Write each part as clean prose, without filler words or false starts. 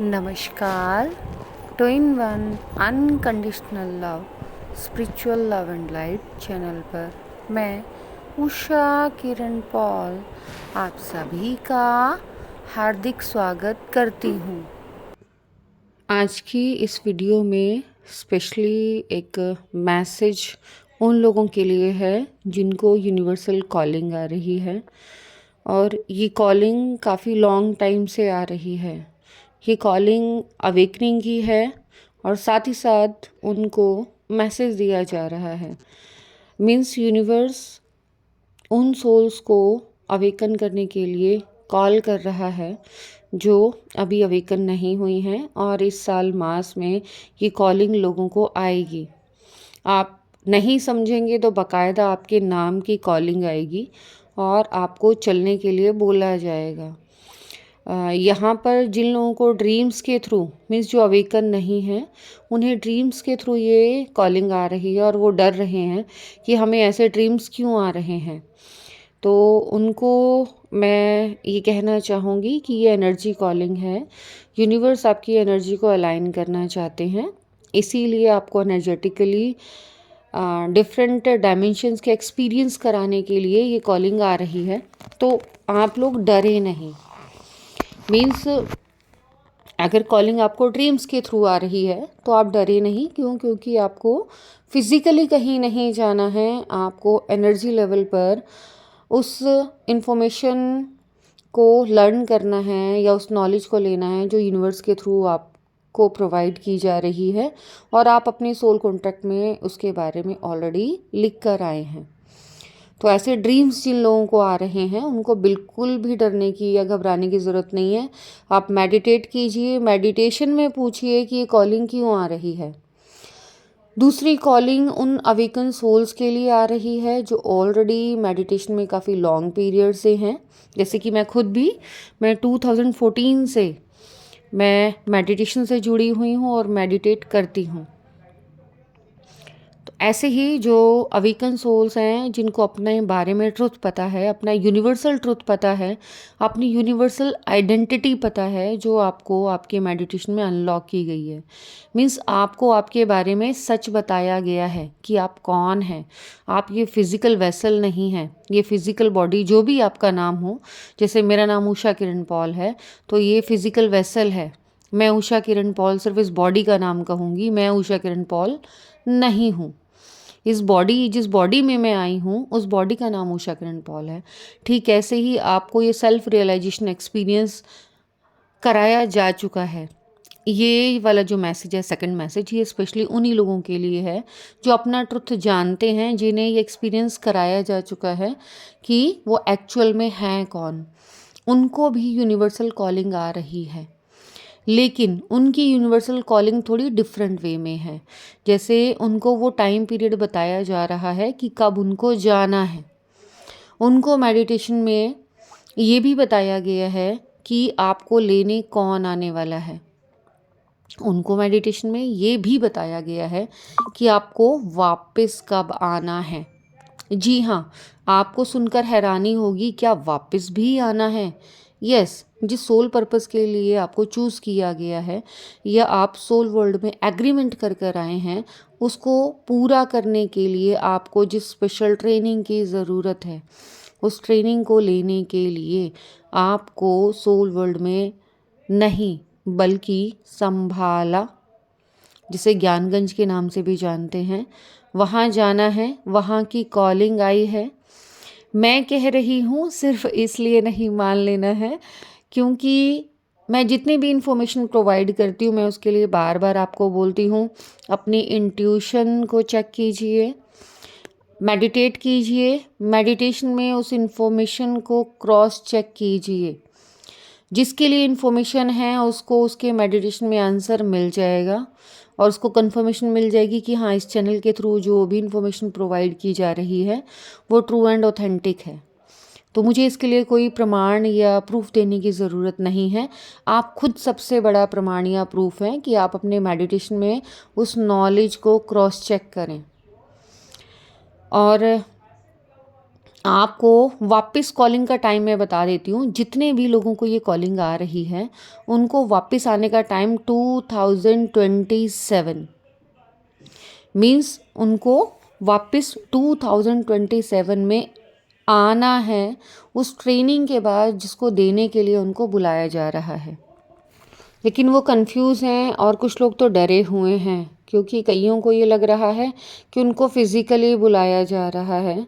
नमस्कार। Two in one unconditional love spiritual love and light channel पर मैं Usha Kiran Paul आप सभी का हार्दिक स्वागत करती हूँ। आज की इस वीडियो में स्पेशली एक मैसेज उन लोगों के लिए है जिनको यूनिवर्सल कॉलिंग आ रही है और ये कॉलिंग काफ़ी लॉन्ग टाइम से आ रही है। ये कॉलिंग अवेकनिंग की है और साथ ही साथ उनको मैसेज दिया जा रहा है। मीन्स यूनिवर्स उन सोल्स को अवेकन करने के लिए कॉल कर रहा है जो अभी अवेकन नहीं हुई हैं, और इस साल मास में ये कॉलिंग लोगों को आएगी। आप नहीं समझेंगे तो बाकायदा आपके नाम की कॉलिंग आएगी और आपको चलने के लिए बोला जाएगा। यहाँ पर जिन लोगों को ड्रीम्स के थ्रू मीन्स जो अवेकन नहीं है उन्हें ड्रीम्स के थ्रू ये कॉलिंग आ रही है और वो डर रहे हैं कि हमें ऐसे ड्रीम्स क्यों आ रहे हैं, तो उनको मैं ये कहना चाहूँगी कि ये एनर्जी कॉलिंग है। यूनिवर्स आपकी एनर्जी को अलाइन करना चाहते हैं, इसीलिए आपको एनर्जेटिकली डिफरेंट डायमेंशंस के एक्सपीरियंस कराने के लिए ये कॉलिंग आ रही है। तो आप लोग डरे नहीं। मीन्स अगर कॉलिंग आपको ड्रीम्स के थ्रू आ रही है तो आप डरे नहीं। क्योंकि आपको फिज़िकली कहीं नहीं जाना है, आपको एनर्जी लेवल पर उस इंफॉर्मेशन को लर्न करना है या उस नॉलेज को लेना है जो यूनिवर्स के थ्रू आपको प्रोवाइड की जा रही है, और आप अपने सोल कॉन्ट्रैक्ट में उसके बारे में ऑलरेडी लिख कर आए हैं। तो ऐसे ड्रीम्स जिन लोगों को आ रहे हैं उनको बिल्कुल भी डरने की या घबराने की ज़रूरत नहीं है। आप मेडिटेट कीजिए, मेडिटेशन में पूछिए कि ये कॉलिंग क्यों आ रही है। दूसरी कॉलिंग उन अवेकन सोल्स के लिए आ रही है जो ऑलरेडी मेडिटेशन में काफ़ी लॉन्ग पीरियड से हैं। जैसे कि मैं खुद भी 2014 से मैं मेडिटेशन से जुड़ी हुई हूँ और मेडिटेट करती हूँ। तो ऐसे ही जो अवेकन सोल्स हैं जिनको अपने बारे में ट्रुथ पता है, अपना यूनिवर्सल ट्रुथ पता है, अपनी यूनिवर्सल आइडेंटिटी पता है, जो आपको आपके मेडिटेशन में अनलॉक की गई है। मीन्स आपको आपके बारे में सच बताया गया है कि आप कौन हैं। आप ये फिज़िकल वेसल नहीं हैं, ये फिज़िकल बॉडी जो भी आपका नाम हो। जैसे मेरा नाम उषा किरण पॉल है तो ये फिज़िकल वेसल है। मैं उषा किरण पॉल सिर्फ इस बॉडी का नाम कहूँगी, मैं उषा किरण पॉल नहीं हूँ। जिस बॉडी में मैं आई हूँ उस बॉडी का नाम उषा किरण पॉल है। ठीक ऐसे ही आपको ये सेल्फ रियलाइजेशन एक्सपीरियंस कराया जा चुका है। ये वाला जो मैसेज है, सेकंड मैसेज, ये स्पेशली उन्हीं लोगों के लिए है जो अपना ट्रुथ जानते हैं, जिन्हें ये एक्सपीरियंस कराया जा चुका है कि वो एक्चुअल में हैं कौन। उनको भी यूनिवर्सल कॉलिंग आ रही है, लेकिन उनकी यूनिवर्सल कॉलिंग थोड़ी डिफरेंट वे में है। जैसे उनको वो टाइम पीरियड बताया जा रहा है कि कब उनको जाना है। उनको मेडिटेशन में ये भी बताया गया है कि आपको लेने कौन आने वाला है। उनको मेडिटेशन में ये भी बताया गया है कि आपको वापस कब आना है। जी हाँ, आपको सुनकर हैरानी होगी, क्या वापस भी आना है? यस, जिस सोल पर्पस के लिए आपको चूज़ किया गया है या आप सोल वर्ल्ड में एग्रीमेंट कर कर आए हैं, उसको पूरा करने के लिए आपको जिस स्पेशल ट्रेनिंग की ज़रूरत है, उस ट्रेनिंग को लेने के लिए आपको सोल वर्ल्ड में नहीं बल्कि संभाला, जिसे ज्ञानगंज के नाम से भी जानते हैं, वहाँ जाना है। वहाँ की कॉलिंग आई है। मैं कह रही हूँ सिर्फ इसलिए नहीं मान लेना है, क्योंकि मैं जितनी भी इंफॉर्मेशन प्रोवाइड करती हूँ मैं उसके लिए बार बार आपको बोलती हूँ, अपनी इंट्यूशन को चेक कीजिए, मेडिटेट कीजिए, मेडिटेशन में उस इंफॉर्मेशन को क्रॉस चेक कीजिए। जिसके लिए इन्फॉर्मेशन है उसको उसके मेडिटेशन में आंसर मिल जाएगा और उसको कंफर्मेशन मिल जाएगी कि हाँ, इस चैनल के थ्रू जो भी इन्फॉर्मेशन प्रोवाइड की जा रही है वो ट्रू एंड ऑथेंटिक है। तो मुझे इसके लिए कोई प्रमाण या प्रूफ देने की ज़रूरत नहीं है। आप खुद सबसे बड़ा प्रमाण या प्रूफ हैं कि आप अपने मेडिटेशन में उस नॉलेज को क्रॉस चेक करें। और आपको वापस कॉलिंग का टाइम मैं बता देती हूँ। जितने भी लोगों को ये कॉलिंग आ रही है उनको वापस आने का टाइम 2027 मीन्स उनको वापस 2027 में आना है, उस ट्रेनिंग के बाद जिसको देने के लिए उनको बुलाया जा रहा है। लेकिन वो कंफ्यूज हैं और कुछ लोग तो डरे हुए हैं, क्योंकि कईयों को ये लग रहा है कि उनको फिज़िकली बुलाया जा रहा है,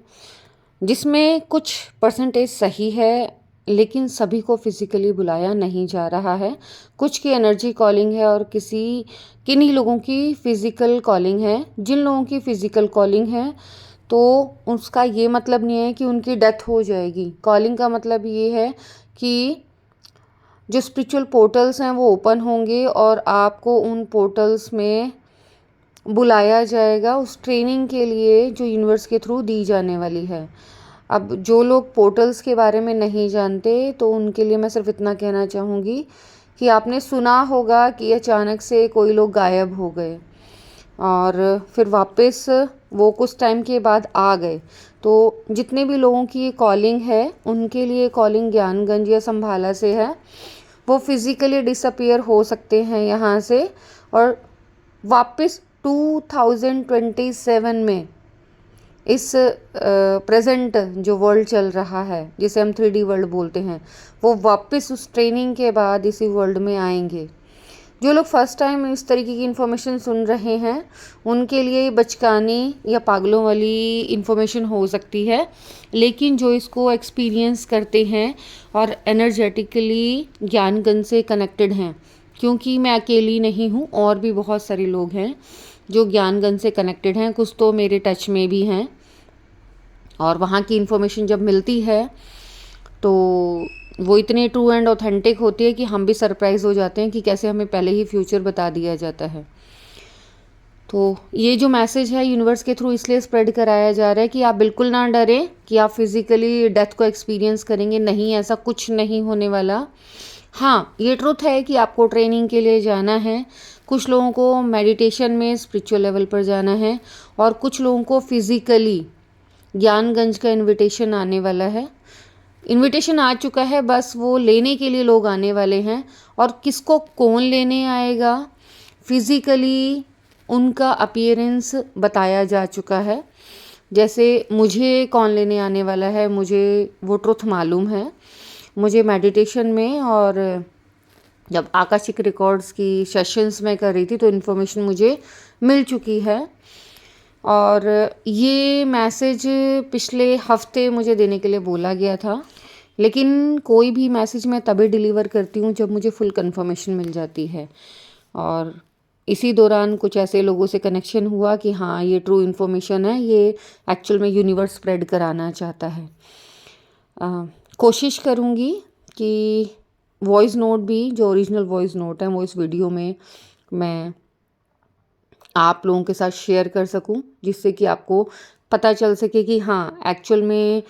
जिसमें कुछ परसेंटेज सही है, लेकिन सभी को फिज़िकली बुलाया नहीं जा रहा है। कुछ की एनर्जी कॉलिंग है और किन्हीं लोगों की फ़िज़िकल कॉलिंग है। जिन लोगों की फ़िज़िकल कॉलिंग है तो उसका ये मतलब नहीं है कि उनकी डेथ हो जाएगी। कॉलिंग का मतलब ये है कि जो स्पिरिचुअल पोर्टल्स हैं वो ओपन होंगे और आपको उन पोर्टल्स में बुलाया जाएगा उस ट्रेनिंग के लिए जो यूनिवर्स के थ्रू दी जाने वाली है। अब जो लोग पोर्टल्स के बारे में नहीं जानते तो उनके लिए मैं सिर्फ इतना कहना चाहूँगी कि आपने सुना होगा कि अचानक से कोई लोग गायब हो गए और फिर वापस वो कुछ टाइम के बाद आ गए। तो जितने भी लोगों की ये कॉलिंग है उनके लिए कॉलिंग ज्ञानगंज या संभाला से है। वो फिज़िकली डिसअपीयर हो सकते हैं यहाँ से और वापस 2027 में इस प्रेजेंट जो वर्ल्ड चल रहा है जिसे हम 3D वर्ल्ड बोलते हैं, वो वापस उस ट्रेनिंग के बाद इसी वर्ल्ड में आएंगे। जो लोग फर्स्ट टाइम इस तरीके की इन्फॉर्मेशन सुन रहे हैं उनके लिए बचकानी या पागलों वाली इन्फॉर्मेशन हो सकती है, लेकिन जो इसको एक्सपीरियंस करते हैं और एनर्जेटिकली ज्ञानगन से कनेक्टेड हैं, क्योंकि मैं अकेली नहीं हूँ और भी बहुत सारे लोग हैं जो ज्ञानगन से कनेक्टेड हैं, कुछ तो मेरे टच में भी हैं। और वहाँ की इन्फॉर्मेशन जब मिलती है तो वो इतने ट्रू एंड ऑथेंटिक होती है कि हम भी सरप्राइज़ हो जाते हैं कि कैसे हमें पहले ही फ्यूचर बता दिया जाता है। तो ये जो मैसेज है यूनिवर्स के थ्रू इसलिए स्प्रेड कराया जा रहा है कि आप बिल्कुल ना डरें कि आप फिज़िकली डेथ को एक्सपीरियंस करेंगे। नहीं, ऐसा कुछ नहीं होने वाला। हाँ, ये ट्रुथ है कि आपको ट्रेनिंग के लिए जाना है। कुछ लोगों को मेडिटेशन में स्पिरिचुअल लेवल पर जाना है और कुछ लोगों को फिज़िकली ज्ञानगंज का इनविटेशन आने वाला है। इनविटेशन आ चुका है, बस वो लेने के लिए लोग आने वाले हैं। और किसको कौन लेने आएगा, फिज़िकली उनका अपीयरेंस बताया जा चुका है। जैसे मुझे कौन लेने आने वाला है, मुझे वो ट्रुथ मालूम है। मुझे मेडिटेशन में और जब आकाशिक रिकॉर्ड्स की सेशंस में कर रही थी तो इन्फॉर्मेशन मुझे मिल चुकी है। और ये मैसेज पिछले हफ्ते मुझे देने के लिए बोला गया था, लेकिन कोई भी मैसेज मैं तभी डिलीवर करती हूँ जब मुझे फुल कंफर्मेशन मिल जाती है। और इसी दौरान कुछ ऐसे लोगों से कनेक्शन हुआ कि हाँ, ये ट्रू इन्फॉर्मेशन है, ये एक्चुअल में यूनिवर्स स्प्रेड कराना चाहता है। कोशिश करूँगी कि वॉइस नोट भी, जो ओरिजिनल वॉइस नोट है, वो इस वीडियो में मैं आप लोगों के साथ शेयर कर सकूं, जिससे कि आपको पता चल सके कि हाँ, एक्चुअल में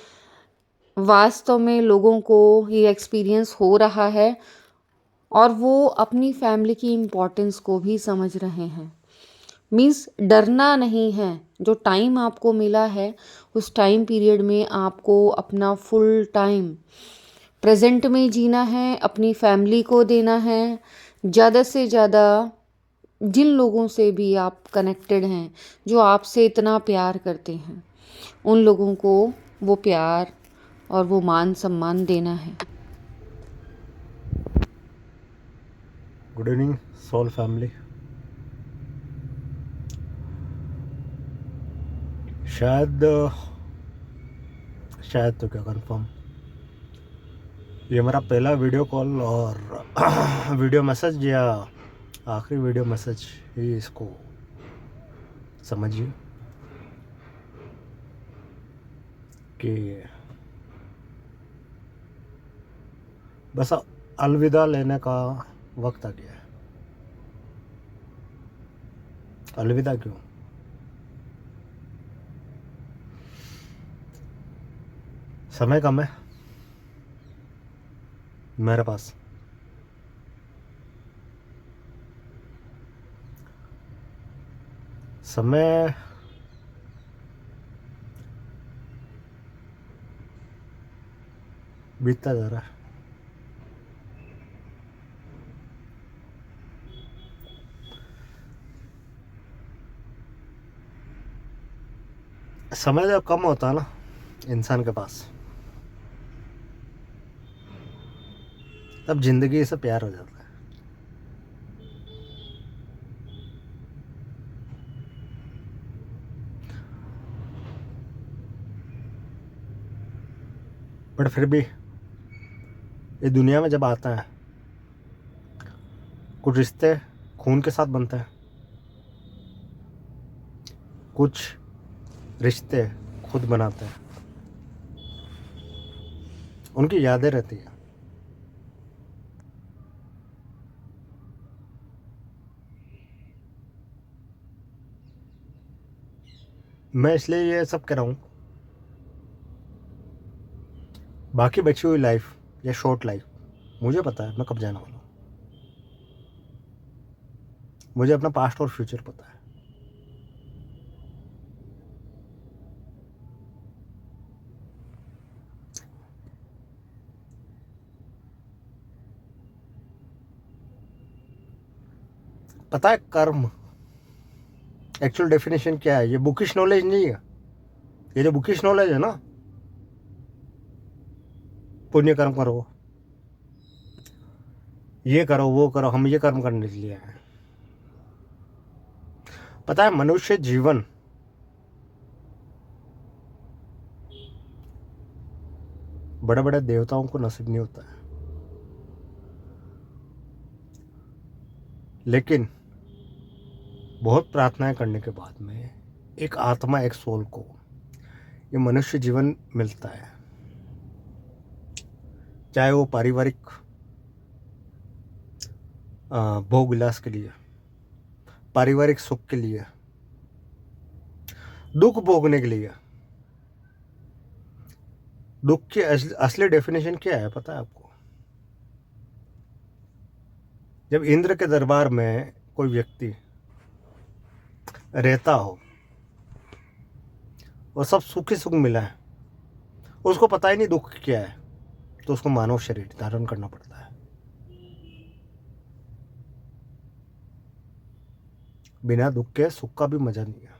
वास्तव में लोगों को ये एक्सपीरियंस हो रहा है और वो अपनी फैमिली की इम्पोर्टेंस को भी समझ रहे हैं। मीन्स डरना नहीं है। जो टाइम आपको मिला है उस टाइम पीरियड में आपको अपना फुल टाइम प्रेजेंट में जीना है, अपनी फैमिली को देना है। ज़्यादा से ज़्यादा जिन लोगों से भी आप कनेक्टेड हैं, जो आपसे इतना प्यार करते हैं, उन लोगों को वो प्यार और वो मान सम्मान देना है। Good evening soul family. शायद शायद तो क्या कंफर्म ये मेरा पहला वीडियो कॉल और वीडियो मैसेज या आखिरी वीडियो मैसेज ही इसको समझिए कि बस अलविदा लेने का वक्त आ गया है। अलविदा क्यों? समय कम है मेरे पास। समय बीतता जा रहा है। समय जब कम होता है ना इंसान के पास, तब जिंदगी से प्यार हो जाता है। बट फिर भी ये दुनिया में जब आता है, कुछ रिश्ते खून के साथ बनते हैं, कुछ रिश्ते खुद बनाते हैं, उनकी यादें रहती हैं। मैं इसलिए ये सब कह रहा हूँ, बाकी बची हुई लाइफ या शॉर्ट लाइफ, मुझे पता है मैं कब जाने वाला हूँ। मुझे अपना पास्ट और फ्यूचर पता है। पता है कर्म एक्चुअल डेफिनेशन क्या है? ये बुकिश नॉलेज नहीं है। ये जो बुकिश नॉलेज है ना, पुण्य कर्म करो, ये करो, वो करो, हम ये कर्म करने के लिए हैं। पता है मनुष्य जीवन बड़े बड़े देवताओं को नसीब नहीं होता है, लेकिन बहुत प्रार्थनाएं करने के बाद में एक आत्मा, एक सोल को ये मनुष्य जीवन मिलता है। चाहे वो पारिवारिक भोग विलास के लिए, पारिवारिक सुख के लिए, दुख भोगने के लिए। दुख की असली डेफिनेशन क्या है पता है आपको? जब इंद्र के दरबार में कोई व्यक्ति रहता हो और सब सुख ही सुख मिला है, उसको पता ही नहीं दुख क्या है, तो उसको मानव शरीर धारण करना पड़ता है। बिना दुख के सुख का भी मजा नहीं है।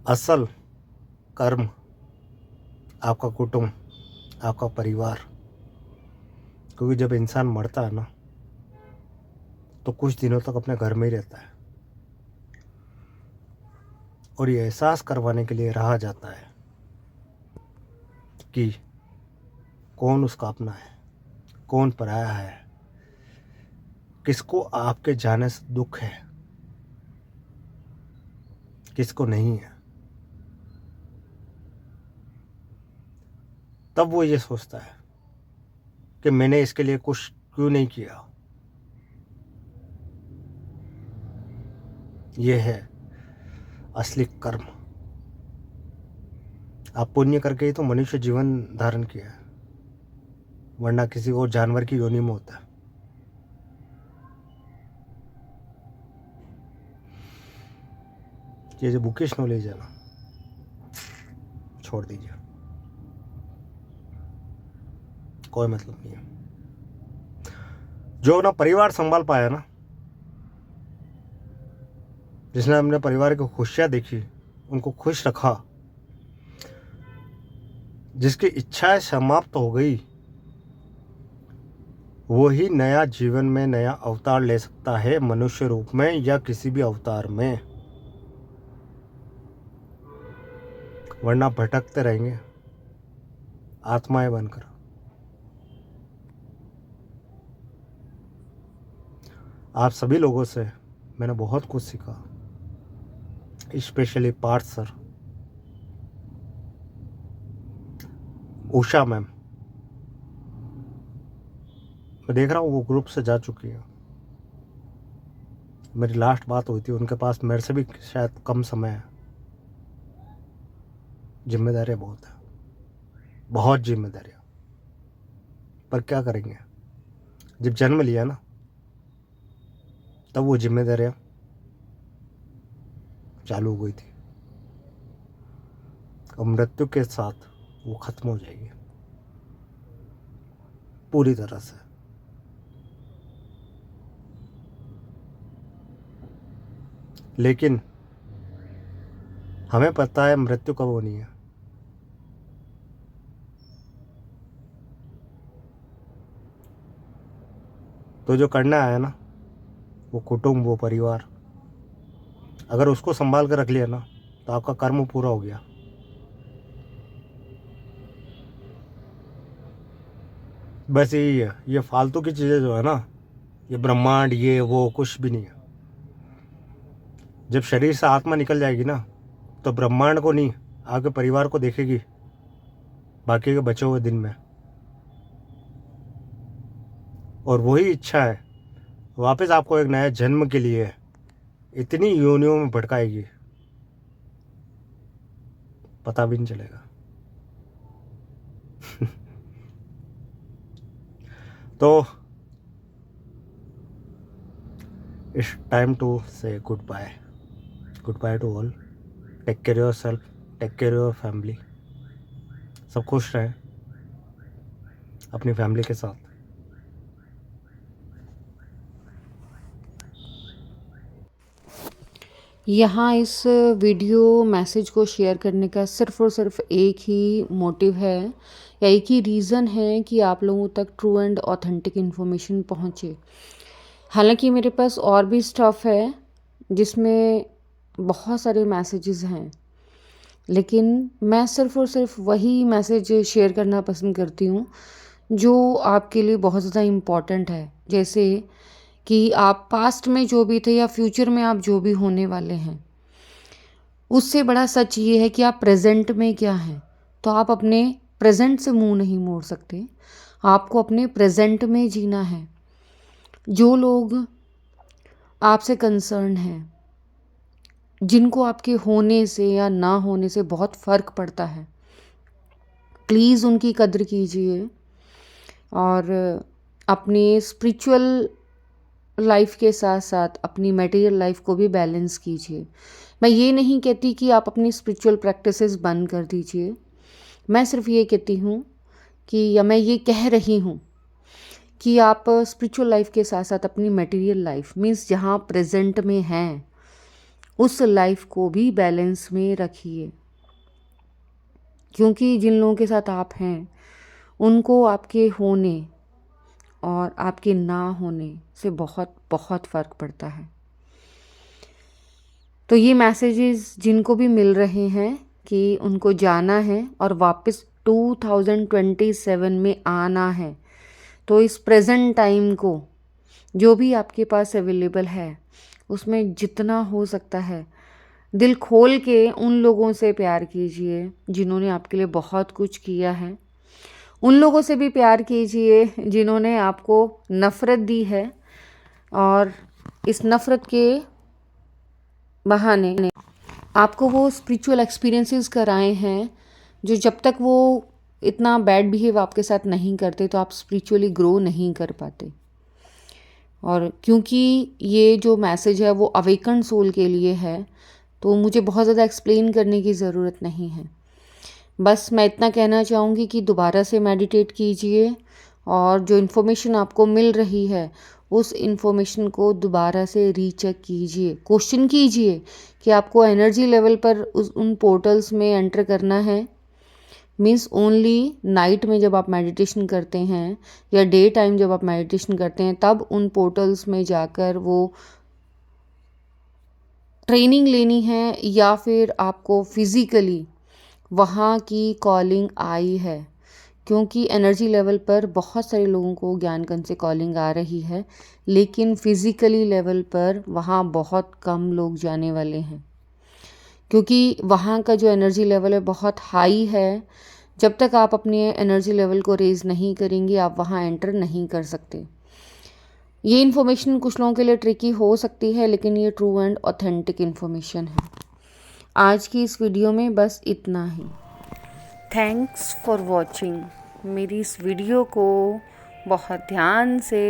असल कर्म आपका कुटुंब, आपका परिवार। क्योंकि जब इंसान मरता है ना, तो कुछ दिनों तक अपने घर में ही रहता है, और ये एहसास करवाने के लिए रहा जाता है कि कौन उसका अपना है, कौन पराया है, किसको आपके जाने से दुख है, किसको नहीं है। तब वो ये सोचता है कि मैंने इसके लिए कुछ क्यों नहीं किया। ये है असली कर्म। आप पुण्य करके ही तो मनुष्य जीवन धारण किया है, वरना किसी और जानवर की योनि में होता है। ये जो बुकिश नॉलेज है ना, छोड़ दीजिए, कोई मतलब नहीं है। जो अपना परिवार संभाल पाया ना, जिसने अपने परिवार की खुशियां देखी, उनको खुश रखा, जिसकी इच्छाएं समाप्त हो गई, वो ही नया जीवन में नया अवतार ले सकता है, मनुष्य रूप में या किसी भी अवतार में। वरना भटकते रहेंगे आत्माएं बनकर। आप सभी लोगों से मैंने बहुत कुछ सीखा, specially Partha sir, Usha ma'am. मैं देख रहा हूँ वो ग्रुप से जा चुकी है। मेरी लास्ट बात हुई थी उनके पास, मेरे से भी शायद कम समय है। जिम्मेदारियाँ बहुत है, बहुत जिम्मेदारियाँ। पर क्या करेंगे, जब जन्म लिया ना, तब वो जिम्मेदारियाँ चालू हो गई थी। और मृत्यु के साथ वो ख़त्म हो जाएगी पूरी तरह से। लेकिन हमें पता है मृत्यु कब होनी है। तो जो करना है ना, वो कुटुंब, वो परिवार, अगर उसको संभाल कर रख लिया ना, तो आपका कर्म पूरा हो गया। बस यही है। ये फालतू की चीज़ें जो है ना, ये ब्रह्मांड, ये वो कुछ भी नहीं है। जब शरीर से आत्मा निकल जाएगी ना, तो ब्रह्मांड को नहीं, आपके परिवार को देखेगी बाकी के बचे हुए दिन में। और वही इच्छा है वापस आपको एक नया जन्म के लिए इतनी योनियों में भटकाएगी, पता भी नहीं चलेगा। तो it's time to say goodbye to all. Take care yourself, take care your family. सब खुश रहें अपनी फैमिली के साथ। यहाँ इस वीडियो मैसेज को शेयर करने का सिर्फ़ और सिर्फ एक ही मोटिव है या एक ही रीज़न है कि आप लोगों तक ट्रू एंड ऑथेंटिक इन्फॉर्मेशन पहुँचे। हालांकि मेरे पास और भी स्टफ़ है जिसमें बहुत सारे मैसेजेस हैं, लेकिन मैं सिर्फ़ और सिर्फ वही मैसेज शेयर करना पसंद करती हूँ जो आपके लिए बहुत ज़्यादा इम्पॉर्टेंट है। जैसे कि आप पास्ट में जो भी थे या फ्यूचर में आप जो भी होने वाले हैं, उससे बड़ा सच ये है कि आप प्रेजेंट में क्या हैं। तो आप अपने प्रेजेंट से मुंह नहीं मोड़ सकते, आपको अपने प्रेजेंट में जीना है। जो लोग आपसे कंसर्न हैं, जिनको आपके होने से या ना होने से बहुत फ़र्क पड़ता है, प्लीज़ उनकी कद्र कीजिए और अपनी स्पिरिचुअल लाइफ के साथ साथ अपनी मटेरियल लाइफ को भी बैलेंस कीजिए। मैं ये नहीं कहती कि आप अपनी स्पिरिचुअल प्रैक्टिसेस बंद कर दीजिए, मैं सिर्फ ये कहती हूँ कि या मैं ये कह रही हूँ कि आप स्पिरिचुअल लाइफ के साथ साथ अपनी मटेरियल लाइफ मीन्स जहाँ प्रेजेंट में हैं उस लाइफ को भी बैलेंस में रखिए। क्योंकि जिन लोगों के साथ आप हैं उनको आपके होने और आपके ना होने से बहुत बहुत फ़र्क पड़ता है। तो ये मैसेजेस जिनको भी मिल रहे हैं कि उनको जाना है और वापस 2027 में आना है, तो इस प्रेजेंट टाइम को जो भी आपके पास अवेलेबल है उसमें जितना हो सकता है दिल खोल के उन लोगों से प्यार कीजिए जिन्होंने आपके लिए बहुत कुछ किया है। उन लोगों से भी प्यार कीजिए जिन्होंने आपको नफ़रत दी है और इस नफ़रत के बहाने आपको वो स्पिरिचुअल एक्सपीरियंसेस कराए हैं जो जब तक वो इतना बैड बिहेव आपके साथ नहीं करते तो आप स्पिरिचुअली ग्रो नहीं कर पाते। और क्योंकि ये जो मैसेज है वो अवेकन सोल के लिए है, तो मुझे बहुत ज़्यादा एक्सप्लेन करने की ज़रूरत नहीं है। बस मैं इतना कहना चाहूँगी कि दोबारा से मेडिटेट कीजिए और जो इन्फॉर्मेशन आपको मिल रही है उस इन्फॉर्मेशन को दोबारा से रीचेक कीजिए। क्वेश्चन कीजिए कि आपको एनर्जी लेवल पर उन पोर्टल्स में एंटर करना है। मीन्स ओनली नाइट में जब आप मेडिटेशन करते हैं या डे टाइम जब आप मेडिटेशन करते हैं तब उन पोर्टल्स में जाकर वो ट्रेनिंग लेनी है या फिर आपको फिज़िकली वहाँ की कॉलिंग आई है। क्योंकि एनर्जी लेवल पर बहुत सारे लोगों को ज्ञान कंठ से कॉलिंग आ रही है, लेकिन फिज़िकली लेवल पर वहाँ बहुत कम लोग जाने वाले हैं क्योंकि वहाँ का जो एनर्जी लेवल है बहुत हाई है। जब तक आप अपने एनर्जी लेवल को रेज़ नहीं करेंगे आप वहाँ एंटर नहीं कर सकते। ये इन्फॉर्मेशन कुछ लोगों के लिए ट्रिकी हो सकती है, लेकिन ये ट्रू एंड ऑथेंटिक इन्फॉर्मेशन है। आज की इस वीडियो में बस इतना ही। Thanks for watching. मेरी इस वीडियो को बहुत ध्यान से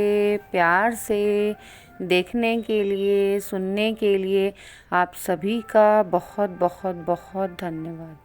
प्यार से देखने के लिए सुनने के लिए आप सभी का बहुत बहुत बहुत धन्यवाद।